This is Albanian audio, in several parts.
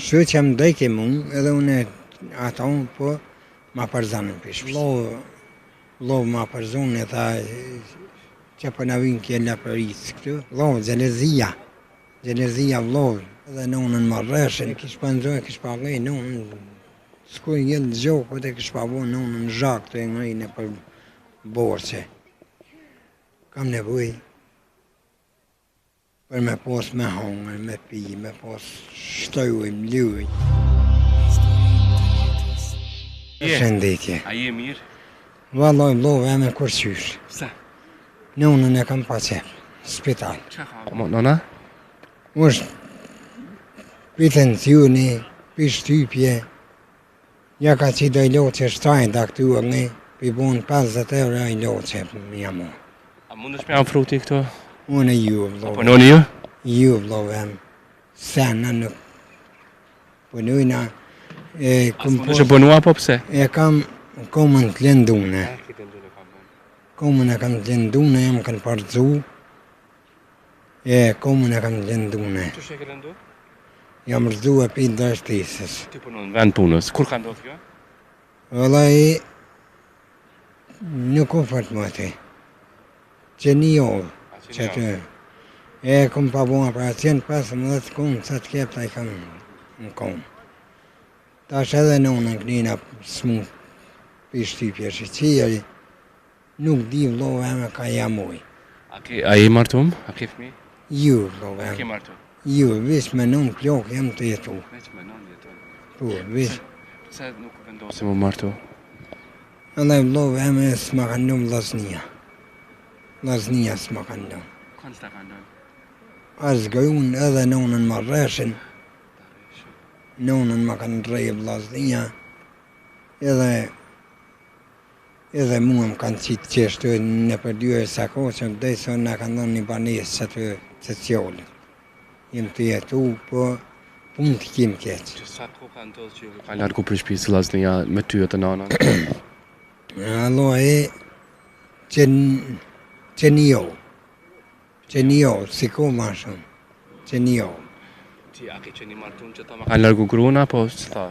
Shoqja më ndajke mund edhe unë ata unë po ma përzanën për shpës. Lo ma përzun e tha që për në vinë kjella për rrisë këtu. Lo, gjelezia vlo, edhe në unën më rreshen, kish për nëzoj, kish për avlej në unë, s'kuj gjellë gjokët e kish për avlej në unë në zhak të e ngrinë për borqe. Kam nevoj për me pos me hongër, me pi, me pos shtojoj, mluj. Shëndetje. A je mirë? Valloj, love e me kërqysh. Pse? Në unën e kam pa qepë, spital. Qa ka? Nona? Ushtë pitenzjoni, pishtypje, ja ka që do i loqe shtajnë da këtu një, pi bunë 50 euro i loqe mja mu. A mundesh me jam fruti këto? Unë e ju, vlove. Punoni ju? Ju, vlove, sena nuk punujna. As mundesh e punua po pse? E kam komën të lëndune. Komën e kam të lëndune, jam kanë përzu. Komën e kam të lëndune. Që shë e ke lëndu? Jam rëzu e pi dështisës. Ti punon në vend punës. Kur ka ndodhë kjo? Vëllaj, nuk u fërtë më ti. Që një ovë, që të... kom pa bua pra 115 kumë, sa të kepta i kam në komë. Ta është edhe në unë në kënina s'mu pishtypje shqyqiri, nuk di vlove e me ka jamoj. A je martum? A ke fmi? Ju, vlove A e ke me. martum? Ju, vish me nën plok jem të jetu. Veç me non jeton. Po, vish. Pse nuk vendosi më martu? Edhe vlove e me s'ma kanë nëm vlasnia. Vlasnia s'ma kanë nëm. Kanë s'ta kanë nëm? As gëjun edhe në unën më rreshen. Në unën më kanë rejë vlasnia. Edhe mua më kanë qitë qeshtu në për 2 e sako që më dhej se në kanë dhënë një banesë që të cjollë. Jem të jetu, po punë të kim keqë. Që sa ko ka ndodhë që ju ka largu për shpisë vllaznia me ty e të nanën? Allo e që një jo, si ko ma shumë, që një jo. Ti a ke qeni martum që ta ma kanë largu gruna, po që ta?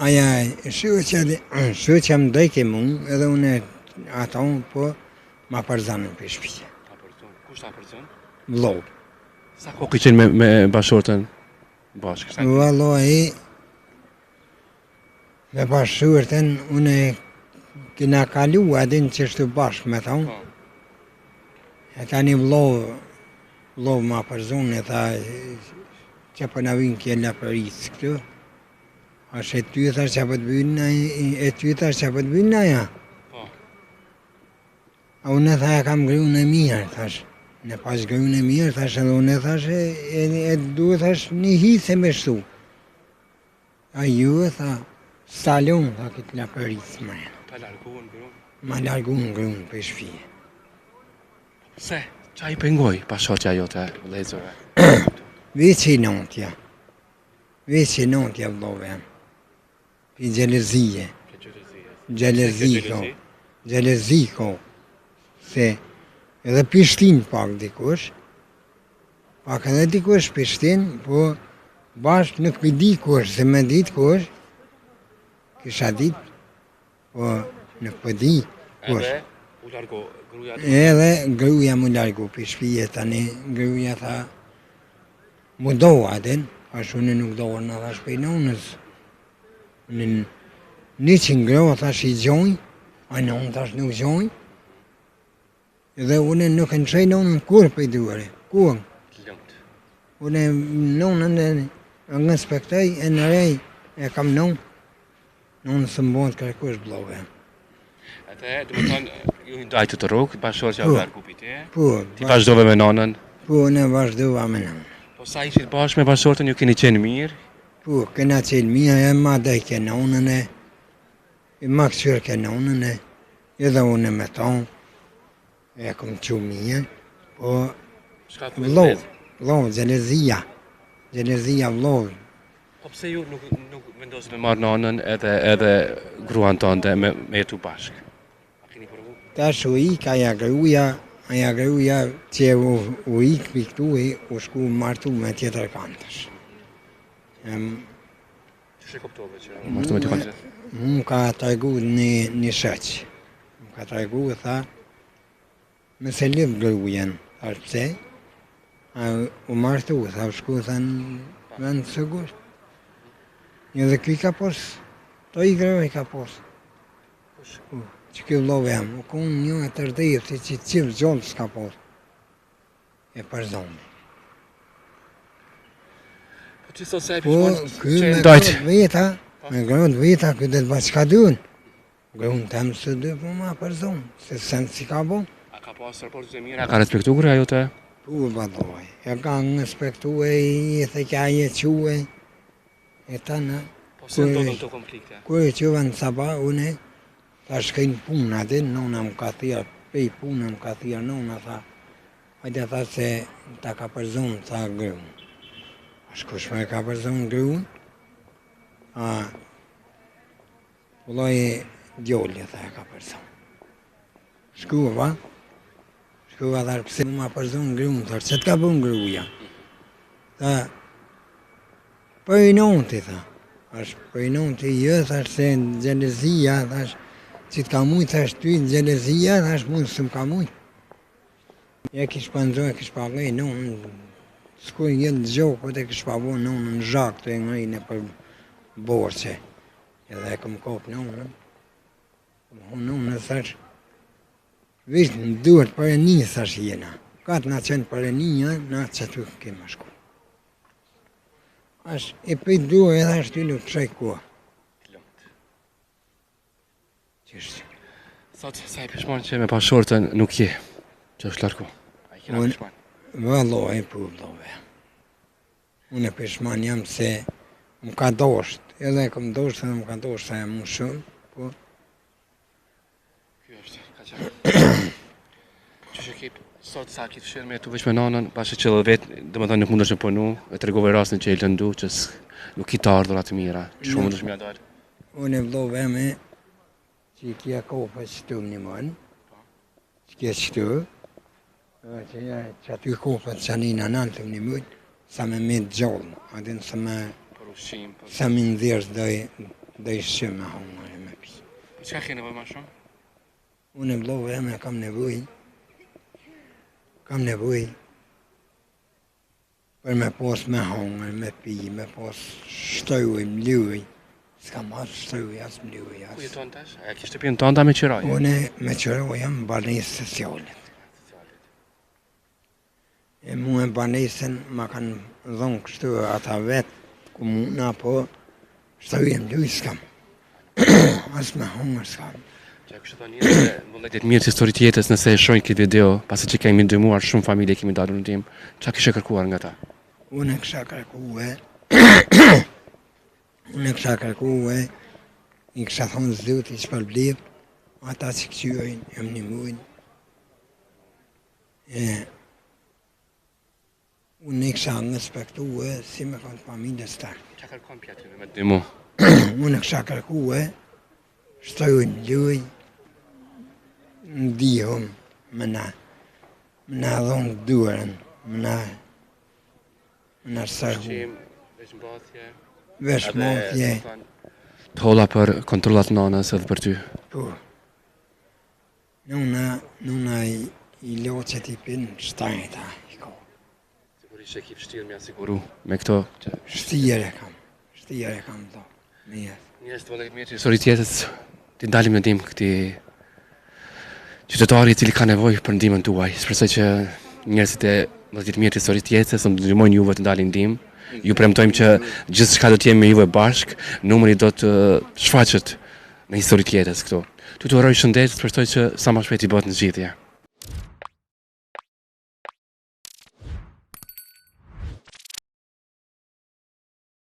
Aja, shoqja më dojke mund, edhe unë ata unë, po ma përzanën për shpije. Ta përzon? Kush ta përzon? Vlo. Sa ko ke qenë me bashortën bashkë? Valo e, me bashortën, unë kina kalu adin që shtu bashkë me ta unë. E tani vlo ma përzon e tha që për në vinë kjella për rrisë këtu. Ashe ty e thash që për të bëjnë, e ty e thash që për të bëjnë aja. A unë e tha e kam gryun e mirë, thash. Në pas gryun e mirë, thash edhe unë e thash e duhet thash një hisë me shtu. A ju e tha, stalon, tha këtë la për rrisë më. Ta largu në gryun? Ma largu në gryun për shpije. Se, qa i pengoj bashortja jote, vlezëve? Veç i nëntja vlove, pi gjelezije, gjeleziko, se edhe pishtin pak dikush, pak edhe dikush pishtin, po bashkë nuk mi di kush, se me dit kush, kisha dit, po nuk po di kush. Edhe u largo gruja? Edhe gruja mu largo pi shpije tani, gruja tha, mu do aden, ashtu unë nuk do në thash për nonës. Në 100 grua thash i gjojnë, a nonë thash nuk gjojnë. Edhe unë nuk në qej nonën kur për i duare, kur. Unë nonën në spektej e në rej e kam nonë. Nonë së mbojnë kërkush blove. Ate, du më thonë, ju ndajtë të rrugë, bashortja u largu për ti, e? Po. Ti vazhdove me nanën? Po, unë vazhdova me nonë. Po sa ishit bashkë me bashortën, ju keni qenë mirë? Po, kena qenë mirë, e ma dhe ke nonën e, ma kësër ke nonën e, edhe unë me tonë, e kom që mirë, po, vlo, gjelezia vlo. Po pse ju nuk vendosë me marrë nanën edhe gruan tënde me jetu bashkë? A keni përvu? Ta shu ik, aja gruja që u ik për këtu u shku martu me tjetër kantësh. Që shë kuptove që martu me t'i kanë? Më ka tregu një sheq. Më ka tregu e tha, me se lip grujen, thash pse? U martu, tha shku tha në vend sigur. Një dhe ky ka pos, to i greve ka pos. Që kjo love jam, u kun një e tërdejë, si që qivë gjollë s'ka pos. E përzonë. Po që sot se e Po, pishmonë ky që e me ndajtë? grot veta, ky dhe të bashka duen. Grunë tem së dy po ma përzonë, se sen si ka bon. A ka pas raportet e mira? A ka respektu kërë ajo të? Po, badoj, e ka në respektu i the kja je quë, e ta në. Po se ndodhën të konflikte? Kërë që në saba, une, ta shkejnë punë atë, nona më ka thia, pej punë më ka thia, nona tha, hajde tha se ta ka përzonë, tha grunë. Shkush me ka përzonë grunë, Vulloj djolli, tha e ka përzonë. Shkuva tha, pëse ma përzonë grunë, tha, që t'ka bën gruja? Tha, për i nonti, tha. Për i nonti jë, tha, se në gjelezia, tha, që t'ka mujtë, tha, ty në gjelezia, tha, mujtë së m'ka mujtë. Ja kish pëndzoj, kish pagoj, nonë, s'kuj jetë në gjokë, po të kish pagoj, nonë, në zhakë, të e ngajnë për borqe. Edhe e këm kopë nonën. Nonë, thash, vishë në duhet për e një, thash jena. Ka të na qenë për e një, na që ty kemë shku. Ash, e pëjt duhe edhe ashtu nuk të shaj kua. Qështë? Sot se e pishmonë që me pa shortën nuk je, që është larku. A i kena pishmonë? Vëlloj, po vëllove. Unë e pishman jam se më ka dosht, edhe e këm dosht edhe më ka dosht, sa e më shumë, po. Kjo është, ka qenë. Që që kip, sot sa ki të shirë me tu veç me nanën, bashkë që dhe vetë, dhe më thonë nuk mundesh me punu, e të regove rasën që e lëndu, që nuk ki të ardhur atë mira, që shumë mundesh me adar. Unë e vëllove me, që i kja kopa qëtu një mënë, që kja qëtu, që aty kopa që anina nëllë një mënë, sa me gjallë, adin sa me, sa me ndhirës dhe i shqim me hongër e me pi. Po që ka ke nevoj ma shumë? Unë e vëllove me kam nevoj për me pos me hongër, me pi, me pos shtëjuj, mluj, s'ka marrë shtëjuj, as mluj, as. Ku jeton tash? A kishte shtëpinë tënda me qiraj? Unë me qëroj jam banesë socialit. E mu e banesën ma kanë dhonë kështu ata vetë, ku muna po shtëjuj e mluj s'kam. As me hongër s'kam. Që kështë të njërë se vëlletit mirë të historit jetës nëse e shojnë këtë video, pasi që kemi ndrymuar shumë familje kemi dalë në tim, që kishe kërkuar nga ta? Unë kisha kërkuar, i kisha thonë zoti që përblip, ata që këqyojnë, jam një mujnë. Unë i kisha respektuar si me kanë familjes ta. Që kërkon pja të me dymu? Unë kisha kërkuar, shtojnë luj, ndihëm, më na dhonë duarën, më na sërhu. Shqim, veshmbathje. Veshmbathje. Të holla për kontrollat nanës edhe për ty. Po. Nuna i loqet i pinë shtajta i ko. Sigurisht që ki fështirë mja siguru me këto. Shtire kam do. Njës të vëllet mirë që historit jetës, ti ndalim në dim këti qytetari i cili ka nevoj për ndimën tuaj. Shpresoj që njerëzit e vëllet mirë të historit jetës, të ndihmojnë juve të ndalin ndim. Ju premtojmë që gjithë shka do t'jemi me juve bashk, numëri do të shfaqet në historit jetës këto. Tu të uroj shëndet, shpresoj që sa më shpejt i bëhet në zgjidhje.